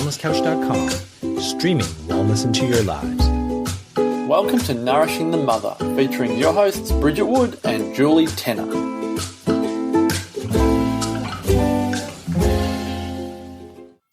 wellnesscouch.com, streaming wellness into your lives. Welcome to Nourishing the Mother, featuring your hosts Bridget Wood and Julie Tenner.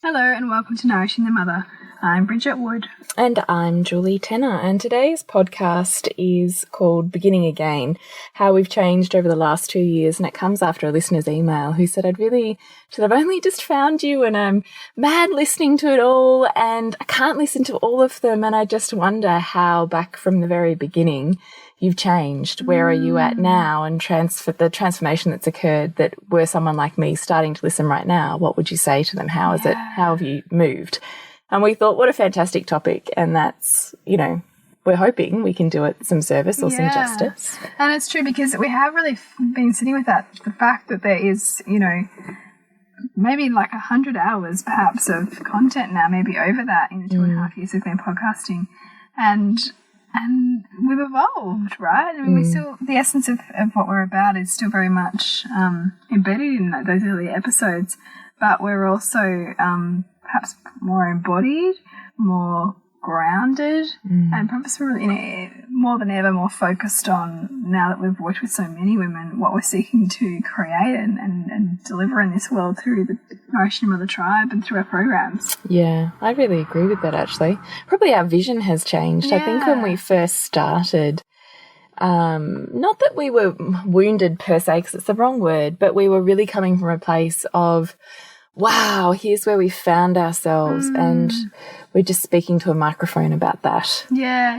Hello and welcome to Nourishing the Mother. I'm Bridget Wood. And I'm Julie Tenner, and today's podcast is called Beginning Again, How We've Changed Over the Last 2 years, and it comes after a listener's email who said, I've only just found you and I'm mad listening to it all and I can't listen to all of them, and I just wonder how back from the very beginning you've changed. Where are you at now? And the transformation that's occurred, that were someone like me starting to listen right now, what would you say to them? How is it? How have you moved? And we thought, what a fantastic topic. And that's, we're hoping we can do it some service or some justice. And it's true, because we have really been sitting with that, the fact that there is, maybe like 100 hours perhaps of content now, maybe over that, in the 2.5 years we've been podcasting. And we've evolved, right? I mean, we still, the essence of what we're about is still very much embedded in those early episodes, but we're also perhaps more embodied, more grounded, and perhaps really, more than ever, more focused on, now that we've worked with so many women, what we're seeking to create and deliver in this world through the Nourishing Mother Tribe and through our programs. Yeah, I really agree with that, actually. Probably our vision has changed. Yeah. I think when we first started, not that we were wounded per se, because it's the wrong word, but we were really coming from a place of, wow, here's where we found ourselves, and we're just speaking to a microphone about that. Yeah.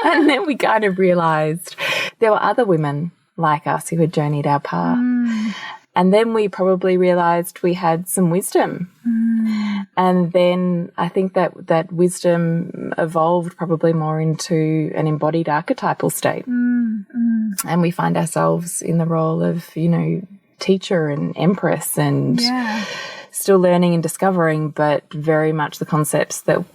And then we kind of realised there were other women like us who had journeyed our path. And then we probably realised we had some wisdom. And then I think that wisdom evolved probably more into an embodied archetypal state. And we find ourselves in the role of, teacher and empress, and still learning and discovering, but very much the concepts that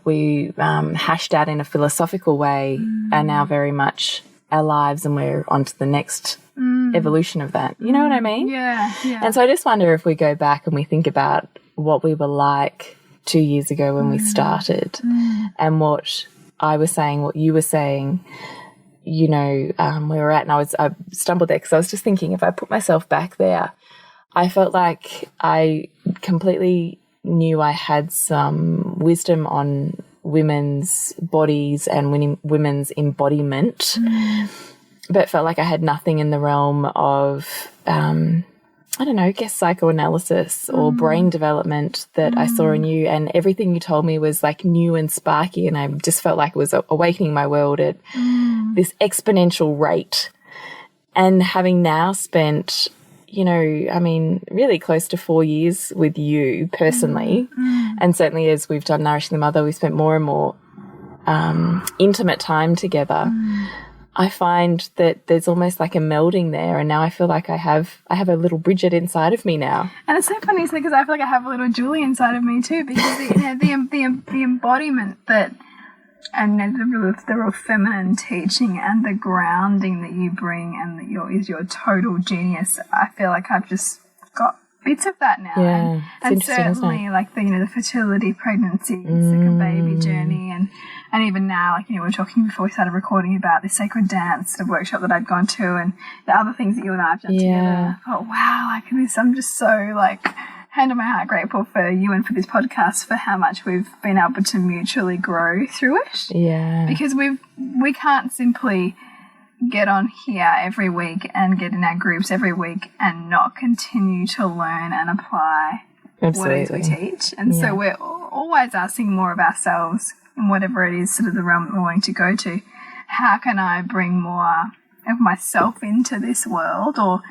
we hashed out in a philosophical way are now very much our lives, and we're on to the next evolution of that. You know what I mean? Yeah. And so I just wonder if we go back and we think about what we were like 2 years ago when we started, and what I was saying, what you were saying, where we're at. And I stumbled there because I was just thinking, if I put myself back there, I felt like I completely knew I had some wisdom on women's bodies and women's embodiment, but felt like I had nothing in the realm of, I guess psychoanalysis or brain development that I saw in you, and everything you told me was like new and sparky, and I just felt like it was awakening my world at this exponential rate. And having now spent, really close to 4 years with you personally, and certainly as we've done Nourishing the Mother, we've spent more and more intimate time together. I find that there's almost like a melding there, and now I feel like I have a little Bridget inside of me now. And it's so funny, because I feel like I have a little Julie inside of me too, because the embodiment that, and the real feminine teaching and the grounding that you bring, and that is your total genius. I feel like I've just got bits of that now, and certainly like the fertility, pregnancy, second baby journey, and even now, we were talking before we started recording about the sacred dance, the workshop that I'd gone to, and the other things that you and I have done together. I thought, wow, I'm just so hand on my heart grateful for you and for this podcast, for how much we've been able to mutually grow through it. Yeah, because we can't simply get on here every week and get in our groups every week and not continue to learn and apply what it is we teach. And so we're always asking more of ourselves in whatever it is sort of the realm that we're wanting to go to. How can I bring more of myself into this world, or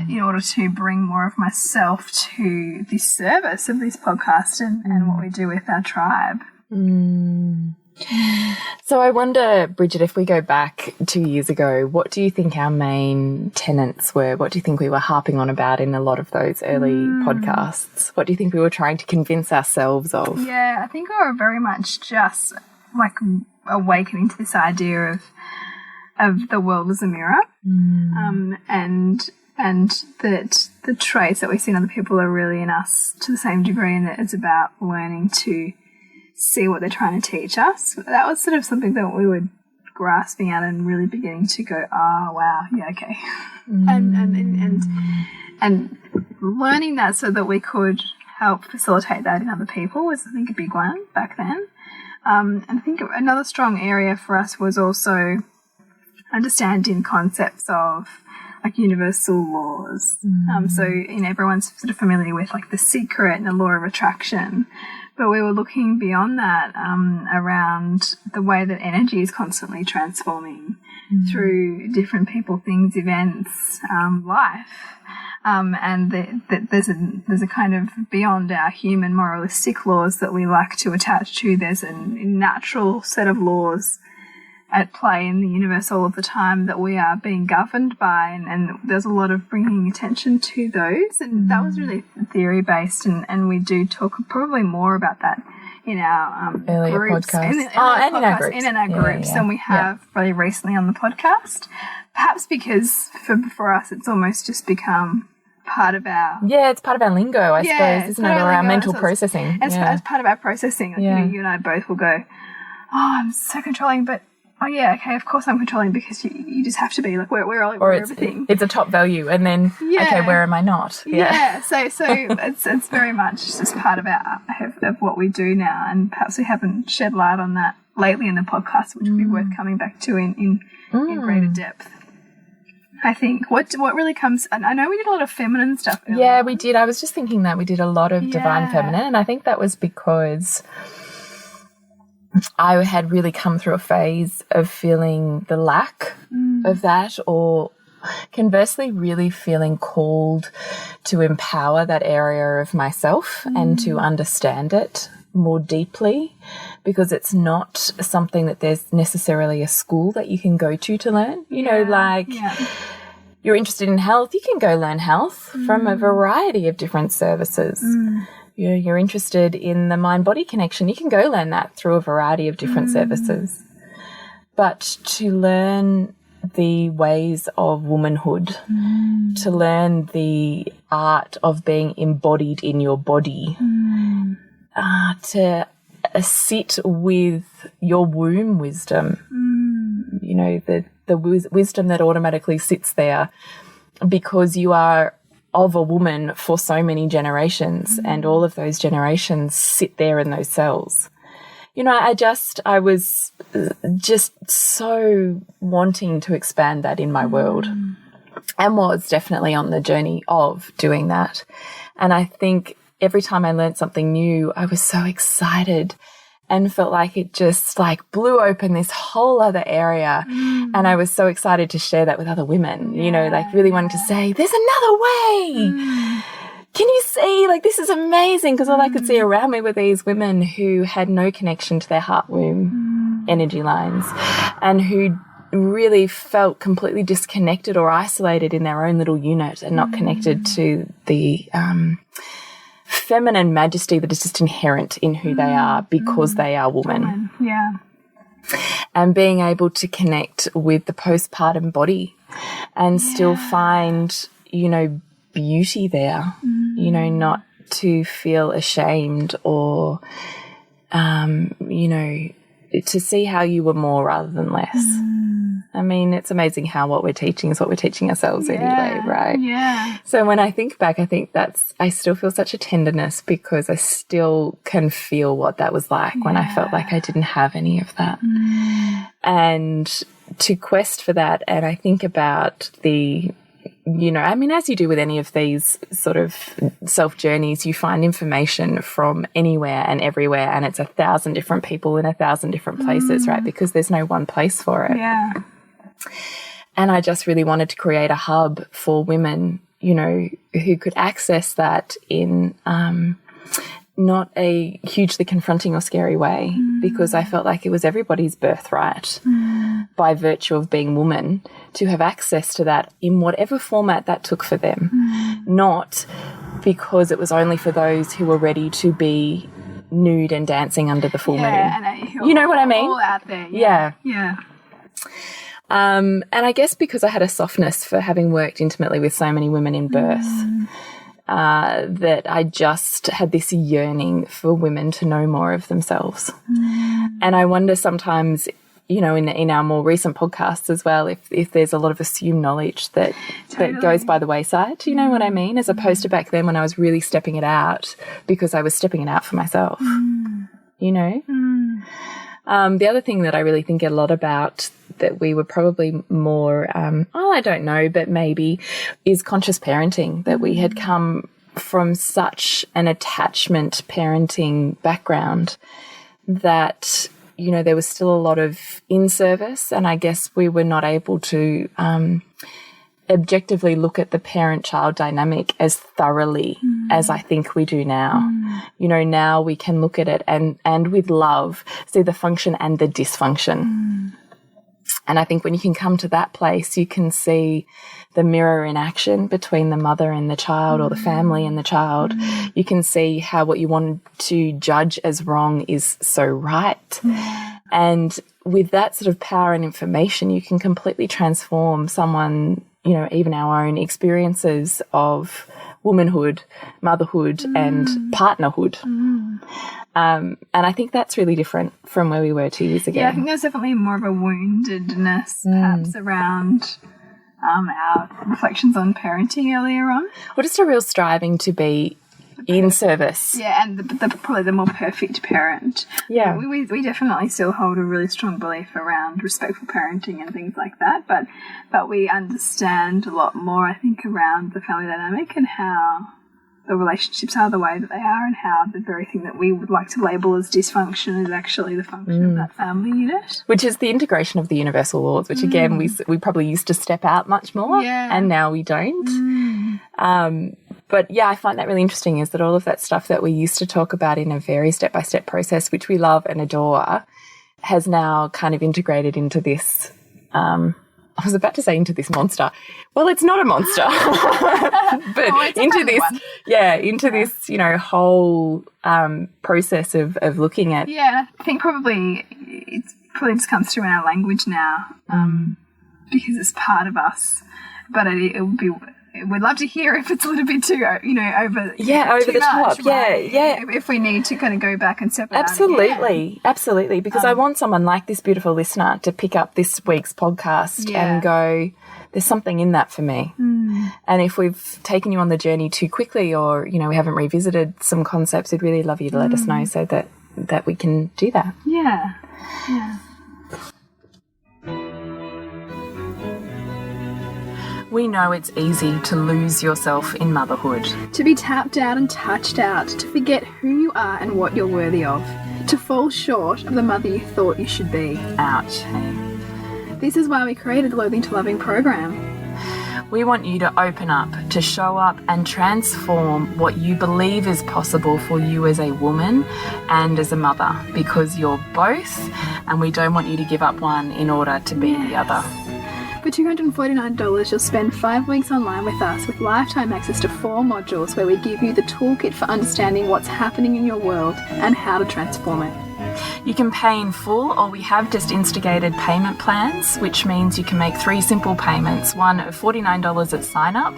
in order to bring more of myself to the service of this podcast and what we do with our tribe? So I wonder, Bridget, if we go back 2 years ago, what do you think our main tenets were? What do you think we were harping on about in a lot of those early podcasts? What do you think we were trying to convince ourselves of? Yeah, I think we were very much just awakening to this idea of the world as a mirror, and and that the traits that we see in other people are really in us to the same degree, and that it's about learning to see what they're trying to teach us. That was sort of something that we were grasping at and really beginning to go, oh wow, yeah, okay. And learning that so that we could help facilitate that in other people was, I think, a big one back then. And I think another strong area for us was also understanding concepts of like universal laws. So, you know, everyone's sort of familiar with like The Secret and the law of attraction, but we were looking beyond that around the way that energy is constantly transforming through different people, things, events, life. And there's a kind of beyond our human moralistic laws that we like to attach to. There's a natural set of laws at play in the universe all of the time that we are being governed by, and there's a lot of bringing attention to those, and that was really theory based, and we do talk probably more about that in our earlier groups, podcasts. in our groups than we have really recently on the podcast. Perhaps because for us it's almost just become part of our it's part of our lingo, I suppose, isn't it, or our mental processing. And as part of our processing, like, you know, you and I both will go, oh, I'm so controlling, but oh yeah, okay, of course I'm controlling, because you just have to be like we're everything. It's a top value, and then okay, where am I not? So it's very much just part of of what we do now, and perhaps we haven't shed light on that lately in the podcast, which would be worth coming back to in greater depth. I think what really comes, and I know we did a lot of feminine stuff earlier. Yeah, we did. I was just thinking that we did a lot of divine feminine, and I think that was because I had really come through a phase of feeling the lack of that, or conversely really feeling called to empower that area of myself and to understand it more deeply, because it's not something that there's necessarily a school that you can go to learn. You know, like you're interested in health, you can go learn health from a variety of different services. You're interested in the mind-body connection, you can go learn that through a variety of different services. But to learn the ways of womanhood, to learn the art of being embodied in your body, to sit with your womb wisdom, you know, the wisdom that automatically sits there because you are of a woman for so many generations, and all of those generations sit there in those cells. You know, I was just so wanting to expand that in my world, and was definitely on the journey of doing that. And I think every time I learned something new, I was so excited and felt like it just like blew open this whole other area. And I was so excited to share that with other women, you know, like really wanting to say, there's another way. Can you see, like, this is amazing? Because all I could see around me were these women who had no connection to their heart womb energy lines, and who really felt completely disconnected or isolated in their own little unit, and not connected to the feminine majesty that is just inherent in who they are because they are women. Yeah. And being able to connect with the postpartum body and still find, you know, beauty there, you know, not to feel ashamed or, you know, to see how you were more rather than less. I mean, it's amazing how what we're teaching is what we're teaching ourselves anyway, right? Yeah. So when I think back, I think I still feel such a tenderness, because I still can feel what that was like when I felt like I didn't have any of that. And to quest for that, and I think about the, you know, I mean, as you do with any of these sort of self journeys, you find information from anywhere and everywhere, and it's 1,000 different people in 1,000 different places, right? Because there's no one place for it. Yeah. And I just really wanted to create a hub for women, you know, who could access that in not a hugely confronting or scary way, because I felt like it was everybody's birthright by virtue of being woman to have access to that in whatever format that took for them, not because it was only for those who were ready to be nude and dancing under the full moon. And you know what I mean? All out there. Yeah. Yeah. And I guess because I had a softness for having worked intimately with so many women in birth, that I just had this yearning for women to know more of themselves. And I wonder sometimes, you know, in our more recent podcasts as well, if there's a lot of assumed knowledge that goes by the wayside, you know what I mean? As opposed to back then when I was really stepping it out because I was stepping it out for myself, you know? The other thing that I really think a lot about that we were probably more, I don't know, but maybe is conscious parenting, that we had come from such an attachment parenting background that, you know, there was still a lot of in-service, and I guess we were not able to objectively look at the parent-child dynamic as thoroughly as I think we do now. You know, now we can look at it and with love see the function and the dysfunction. And I think when you can come to that place, you can see the mirror in action between the mother and the child, or the family and the child. You can see how what you wanted to judge as wrong is so right. And with that sort of power and information, you can completely transform someone, you know, even our own experiences of womanhood, motherhood, and partnerhood. And I think that's really different from where we were 2 years ago. Yeah, I think there's definitely more of a woundedness perhaps around our reflections on parenting earlier on. Or just a real striving to be in service. Yeah, and probably the more perfect parent. Yeah. We definitely still hold a really strong belief around respectful parenting and things like that, but we understand a lot more, I think, around the family dynamic and how the relationships are the way that they are, and how the very thing that we would like to label as dysfunction is actually the function of that family unit. Which is the integration of the universal laws, which again, we probably used to step out much more, and now we don't. But yeah, I find that really interesting, is that all of that stuff that we used to talk about in a very step-by-step process, which we love and adore, has now kind of integrated into this, I was about to say into this monster. Well, it's not a monster, but into this, into this, you know, whole process of looking at. Yeah, I think probably it probably just comes through in our language now, because it's part of us. But it would be. We'd love to hear if it's a little bit too, you know, over the top. Right? Yeah. If we need to kind of go back and separate. Absolutely. Because I want someone like this beautiful listener to pick up this week's podcast and go, there's something in that for me. And if we've taken you on the journey too quickly, or, you know, we haven't revisited some concepts, we'd really love you to let us know so that we can do that. Yeah. We know it's easy to lose yourself in motherhood. To be tapped out and touched out, to forget who you are and what you're worthy of, to fall short of the mother you thought you should be. Ouch. This is why we created the Loathing to Loving program. We want you to open up, to show up and transform what you believe is possible for you as a woman and as a mother, because you're both, and we don't want you to give up one in order to be the other. For $249, you'll spend 5 weeks online with us with lifetime access to 4 modules where we give you the toolkit for understanding what's happening in your world and how to transform it. You can pay in full, or we have just instigated payment plans, which means you can make 3 simple payments, one of $49 at sign up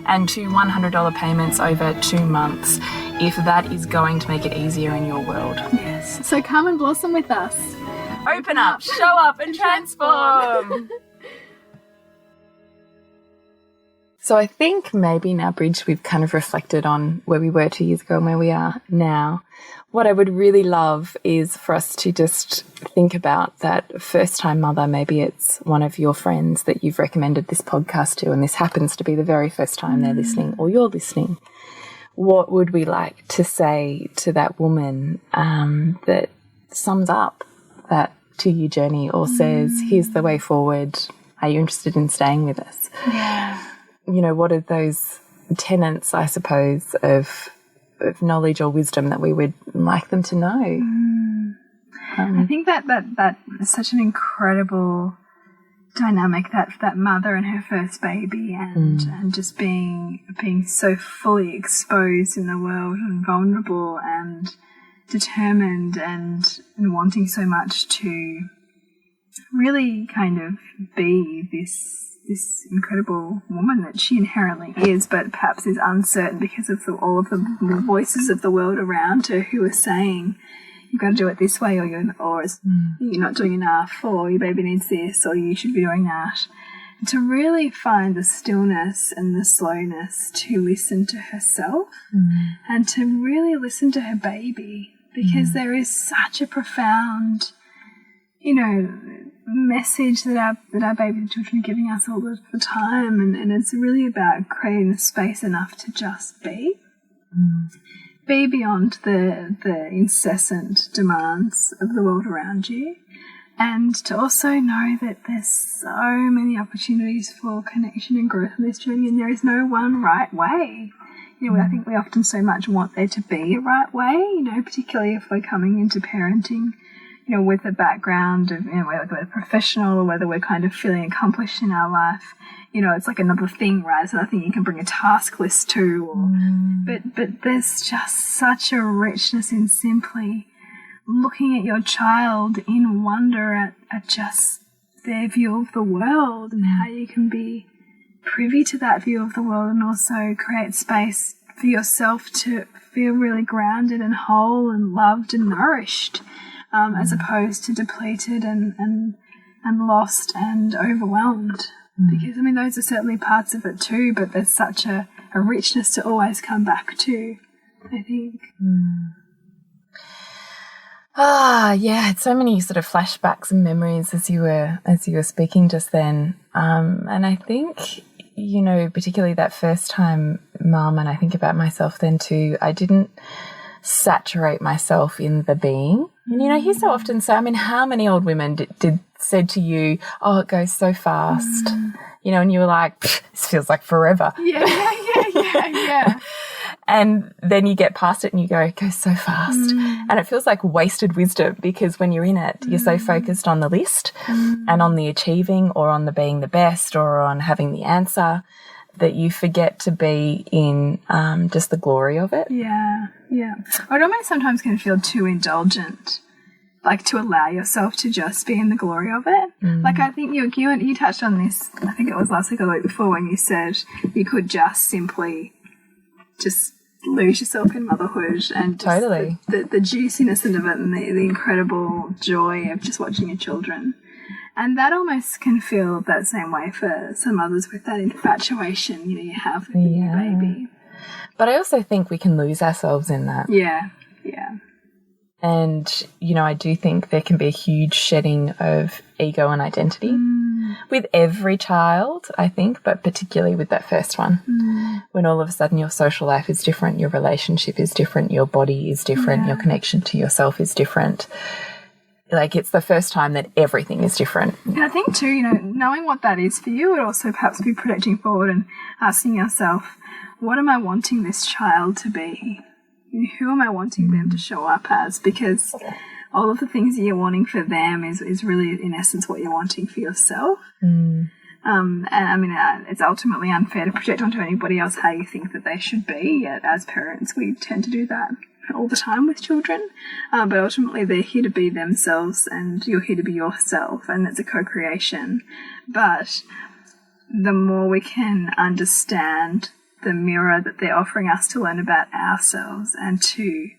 and 2 $100 payments over 2 months, if that is going to make it easier in your world. Yes. So come and blossom with us. Open up, show up and transform. So I think maybe now, Bridge, we've kind of reflected on where we were 2 years ago and where we are now. What I would really love is for us to just think about that first-time mother. Maybe it's one of your friends that you've recommended this podcast to, and this happens to be the very first time they're listening or you're listening. What would we like to say to that woman that sums up that 2-year journey, or says, here's the way forward, are you interested in staying with us? Yeah. You know, what are those tenets, I suppose, of knowledge or wisdom that we would like them to know? I think that is such an incredible dynamic, that mother and her first baby, and just being so fully exposed in the world and vulnerable and determined and wanting so much to really kind of be this incredible woman that she inherently is, but perhaps is uncertain because of all of the voices of the world around her who are saying, you've got to do it this way, or you're not doing enough, or your baby needs this, or you should be doing that. To really find the stillness and the slowness to listen to herself and to really listen to her baby, because there is such a profound, message that our baby children are giving us all the time, and it's really about creating the space enough to just be beyond the incessant demands of the world around you, and to also know that there's so many opportunities for connection and growth in this journey, and there is no one right way. I think we often so much want there to be a right way, particularly if we're coming into parenting with a background of, whether we're professional or whether we're kind of feeling accomplished in our life, it's like another thing, right? It's another thing you can bring a task list to, but there's just such a richness in simply looking at your child in wonder at just their view of the world and how you can be privy to that view of the world, and also create space for yourself to feel really grounded and whole and loved and nourished. As opposed to depleted and lost and overwhelmed. Because, those are certainly parts of it too, but there's such a richness to always come back to, I think. Yeah, it's so many sort of flashbacks and memories as you were speaking just then. And I think, particularly that first time, Mum, and I think about myself then too, I didn't saturate myself in the being. And I hear so often say, how many old women said to you, oh, it goes so fast, and you were like, this feels like forever. Yeah. And then you get past it and you go, it goes so fast. And it feels like wasted wisdom, because when you're in it, you're so focused on the list and on the achieving, or on the being the best, or on having the answer, that you forget to be in just the glory of it. Yeah. It almost sometimes can feel too indulgent, like to allow yourself to just be in the glory of it. Like I think you touched on this, I think it was last week or the week before, when you said you could just simply just lose yourself in motherhood, and totally the juiciness of it, and the incredible joy of just watching your children. And that almost can feel that same way for some others, with that infatuation you have with your baby. But I also think we can lose ourselves in that. Yeah. And, I do think there can be a huge shedding of ego and identity with every child, I think, but particularly with that first one. When all of a sudden your social life is different, your relationship is different, your body is different, your connection to yourself is different. Like, it's the first time that everything is different. And I think too, knowing what that is for you would also perhaps be projecting forward and asking yourself, what am I wanting this child to be? Who am I wanting them to show up as? Because all of the things that you're wanting for them is really, in essence, what you're wanting for yourself. And it's ultimately unfair to project onto anybody else how you think that they should be. As parents, we tend to do that all the time with children, but ultimately they're here to be themselves, and you're here to be yourself, and it's a co-creation. But the more we can understand the mirror that they're offering us to learn about ourselves, and to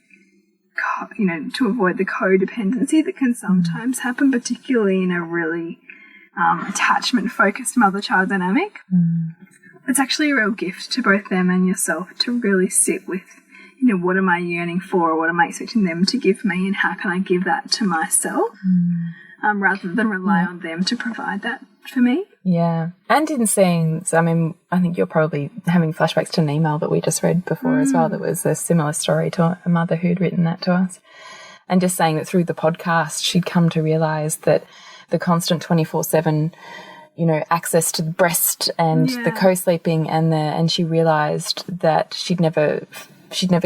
avoid the codependency that can sometimes happen, particularly in a really attachment-focused mother-child dynamic, it's actually a real gift to both them and yourself to really sit with, what am I yearning for, or what am I expecting them to give me, and how can I give that to myself, rather than rely on them to provide that for me. Yeah. And in seeing, I think you're probably having flashbacks to an email that we just read before as well, that was a similar story to a mother who'd written that to us. And just saying that through the podcast, she'd come to realise that the constant 24/7, access to the breast and the co-sleeping and she realised that she'd never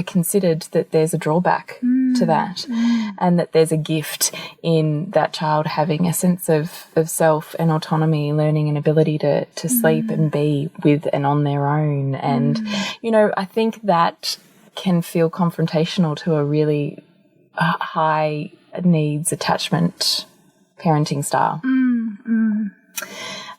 considered that there's a drawback to that, and that there's a gift in that child having a sense of self and autonomy, learning an ability to sleep and be with and on their own. And, I think that can feel confrontational to a really high needs attachment parenting style.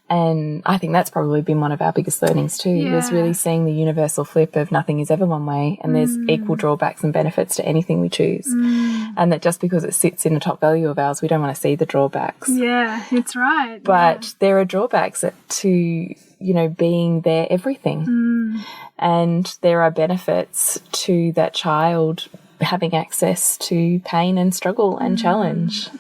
And I think that's probably been one of our biggest learnings too, is really seeing the universal flip of nothing is ever one way, and there's equal drawbacks and benefits to anything we choose. And that just because it sits in a top value of ours, we don't want to see the drawbacks. Yeah, it's right. But there are drawbacks to, you know, being their everything. And there are benefits to that child having access to pain and struggle and challenge,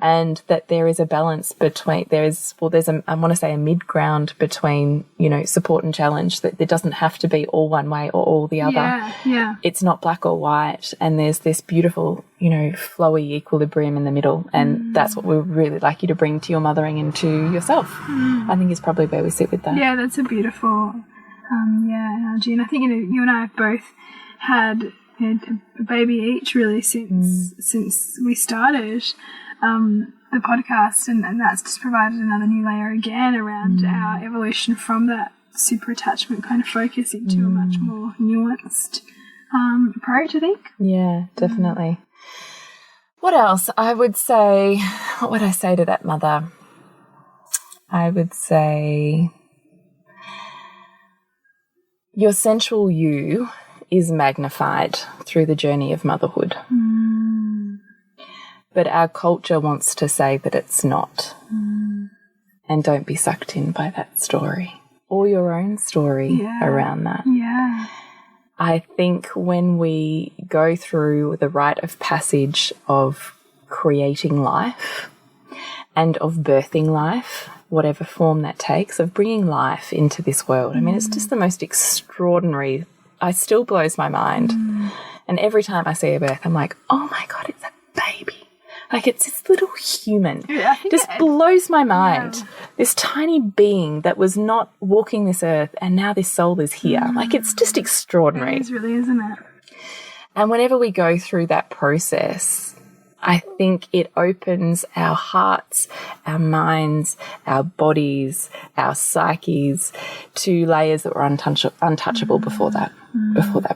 and that there is a balance between, there's I want to say a mid-ground between, you know, support and challenge, that there doesn't have to be all one way or all the other. It's not black or white, and there's this beautiful, you know, flowy equilibrium in the middle, and that's what we would really like you to bring to your mothering and to yourself. I think is probably where we sit with that. Yeah, that's a beautiful analogy, and I think, you know, you and I have both had a baby each really since we started the podcast, and that's just provided another new layer again around our evolution from that super attachment kind of focus into a much more nuanced approach, I think. Yeah, definitely. What else? I would say, what would I say to that mother? I would say your sensual you is magnified through the journey of motherhood. But our culture wants to say that it's not. And don't be sucked in by that story or your own story around that. Yeah. I think when we go through the rite of passage of creating life and of birthing life, whatever form that takes, of bringing life into this world, I mean, it's just the most extraordinary. It still blows my mind. And every time I see a birth, I'm like, oh my God, it's a baby. Like, it's this little human. Yeah, I think just blows my mind. Yeah. This tiny being that was not walking this earth, and now this soul is here. Like, it's just extraordinary. It is really, isn't it? And whenever we go through that process, I think it opens our hearts, our minds, our bodies, our psyches to layers that were untouchable before that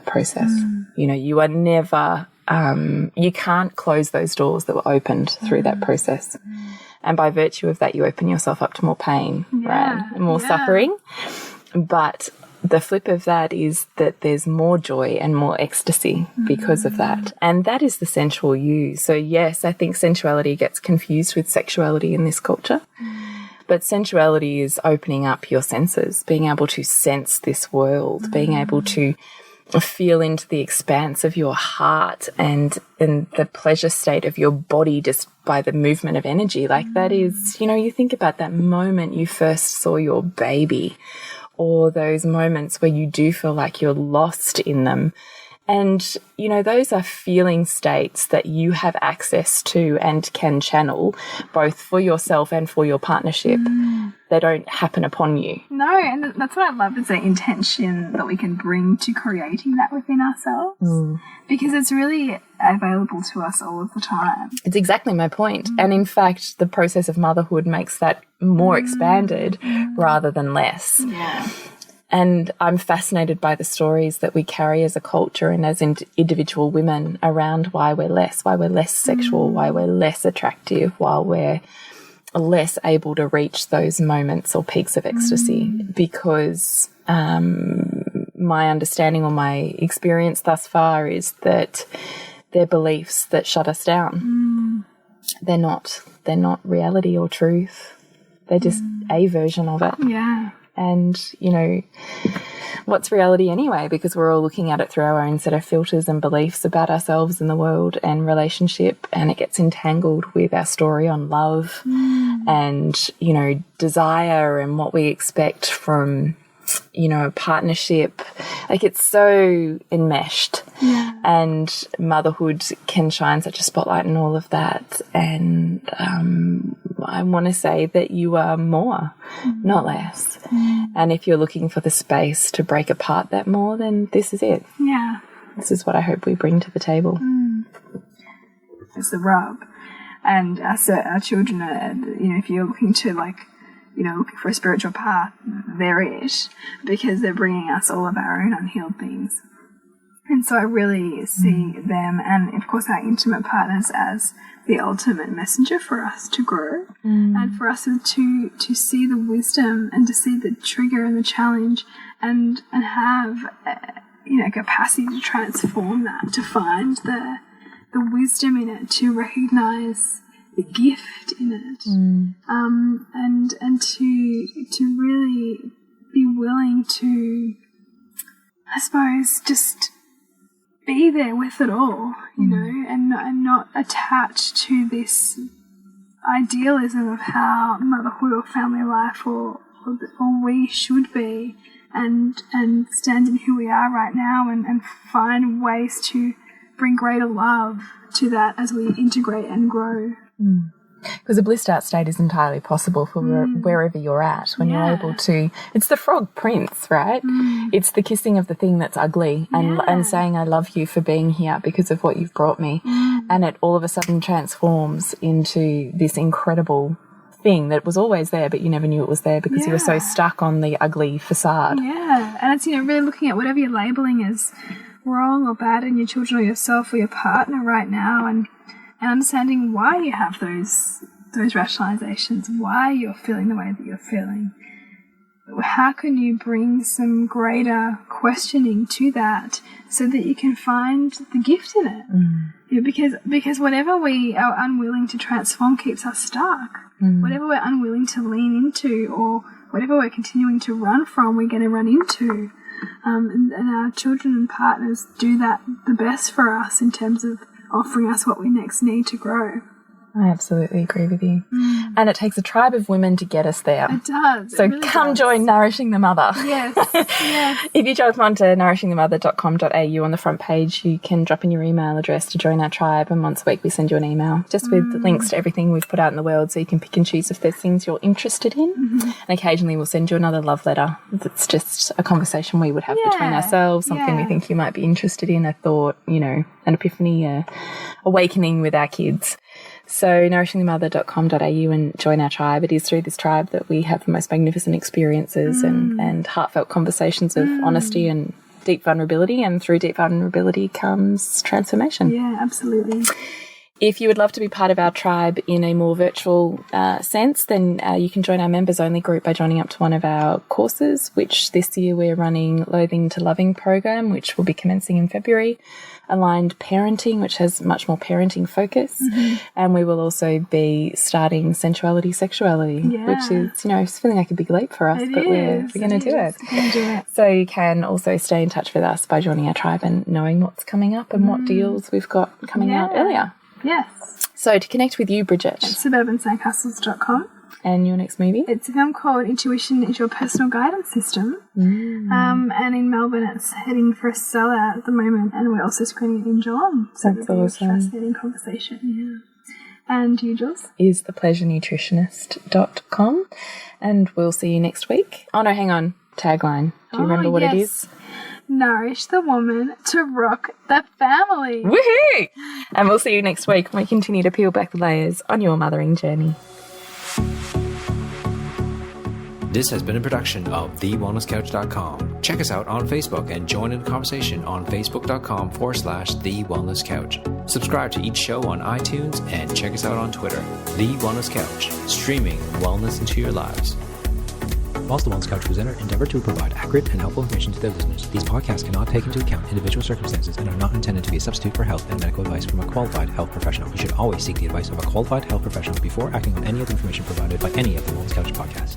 process. You know, you are never, you can't close those doors that were opened through that process. And by virtue of that, you open yourself up to more pain, right? And more suffering. But the flip of that is that there's more joy and more ecstasy because of that. And that is the sensual you. So yes, I think sensuality gets confused with sexuality in this culture. But sensuality is opening up your senses, being able to sense this world, being able to feel into the expanse of your heart and the pleasure state of your body just by the movement of energy. Like, that is, you know, you think about that moment you first saw your baby, or those moments where you do feel like you're lost in them. And, you know, those are feeling states that you have access to and can channel both for yourself and for your partnership. They don't happen upon you. No, and that's what I love, is the intention that we can bring to creating that within ourselves. Because it's really available to us all of the time. It's exactly my point. And in fact, the process of motherhood makes that more expanded rather than less. Yeah. And I'm fascinated by the stories that we carry as a culture and as individual women around why we're less sexual, why we're less attractive, why we're less able to reach those moments or peaks of ecstasy. Because my understanding or my experience thus far is that they're beliefs that shut us down. They're not reality or truth. They're just a version of it. Yeah. And, you know, what's reality anyway? Because we're all looking at it through our own set of filters and beliefs about ourselves and the world and relationship, and it gets entangled with our story on love and, you know, desire and what we expect from, you know, a partnership. Like, it's so enmeshed. And motherhood can shine such a spotlight on all of that. And I want to say that you are more, not less. And if you're looking for the space to break apart that more, then this is it. Yeah. This is what I hope we bring to the table. It's the rub. And our children are, you know, if you're looking to, like, you know, looking for a spiritual path, they're it, because they're bringing us all of our own unhealed things. And so I really see them and, of course, our intimate partners as the ultimate messenger for us to grow and for us to see the wisdom and to see the trigger and the challenge and have, capacity to transform that, to find the wisdom in it, to recognize the gift in it, and to really be willing to, I suppose, just be there with it all, and not attached to this idealism of how motherhood or family life or we should be, and stand in who we are right now and find ways to bring greater love to that as we integrate and grow. Because a blissed out state is entirely possible for wherever you're at when you're able to. It's the frog prince, right? It's the kissing of the thing that's ugly and saying I love you for being here because of what you've brought me. And it all of a sudden transforms into this incredible thing that was always there, but you never knew it was there because you were so stuck on the ugly facade. Yeah, and it's really looking at whatever you're labeling as wrong or bad in your children or yourself or your partner right now, and understanding why you have those rationalizations, why you're feeling the way that you're feeling. How can you bring some greater questioning to that so that you can find the gift in it? Because whatever we are unwilling to transform keeps us stuck. Whatever we're unwilling to lean into or whatever we're continuing to run from, we're going to run into. And our children and partners do that the best for us in terms of offering us what we next need to grow. I absolutely agree with you. And it takes a tribe of women to get us there. It does. So it really come does. join Nourishing the Mother. Yes, yes. If you jump onto nourishingthemother.com.au on the front page, you can drop in your email address to join our tribe, and once a week we send you an email just with links to everything we've put out in the world so you can pick and choose if there's things you're interested in. And occasionally we'll send you another love letter that's just a conversation we would have between ourselves, something we think you might be interested in, a thought, an epiphany, a awakening with our kids. So nourishingthemother.com.au and join our tribe. It is through this tribe that we have the most magnificent experiences and heartfelt conversations of honesty and deep vulnerability, and through deep vulnerability comes transformation. Yeah, absolutely. If you would love to be part of our tribe in a more virtual sense, then you can join our members-only group by joining up to one of our courses, which this year we're running Loathing to Loving program, which will be commencing in February, Aligned Parenting, which has much more parenting focus, and we will also be starting Sensuality Sexuality, which is, it's feeling like a big leap for us, but we're going to do it. So you can also stay in touch with us by joining our tribe and knowing what's coming up and what deals we've got coming out earlier. Yes. So to connect with you, Bridget. It's suburbansandcastles.com. And your next movie? It's a film called Intuition is Your Personal Guidance System. And in Melbourne it's heading for a sellout at the moment, and we're also screening it in Geelong. So that's awesome. A fascinating conversation, And you, Jules? Is thepleasurenutritionist.com. And we'll see you next week. Oh no, hang on. Tagline. Do you remember what it is? Nourish the woman to rock the family. Woohoo! And we'll see you next week when we continue to peel back the layers on your mothering journey. This has been a production of TheWellnessCouch.com. Check us out on Facebook and join in the conversation on Facebook.com/TheWellnessCouch. Subscribe to each show on iTunes and check us out on Twitter. The Wellness Couch, streaming wellness into your lives. Whilst the Wellness Couch presenter endeavor to provide accurate and helpful information to their listeners, these podcasts cannot take into account individual circumstances and are not intended to be a substitute for health and medical advice from a qualified health professional. You should always seek the advice of a qualified health professional before acting on any of the information provided by any of the Wellness Couch podcasts.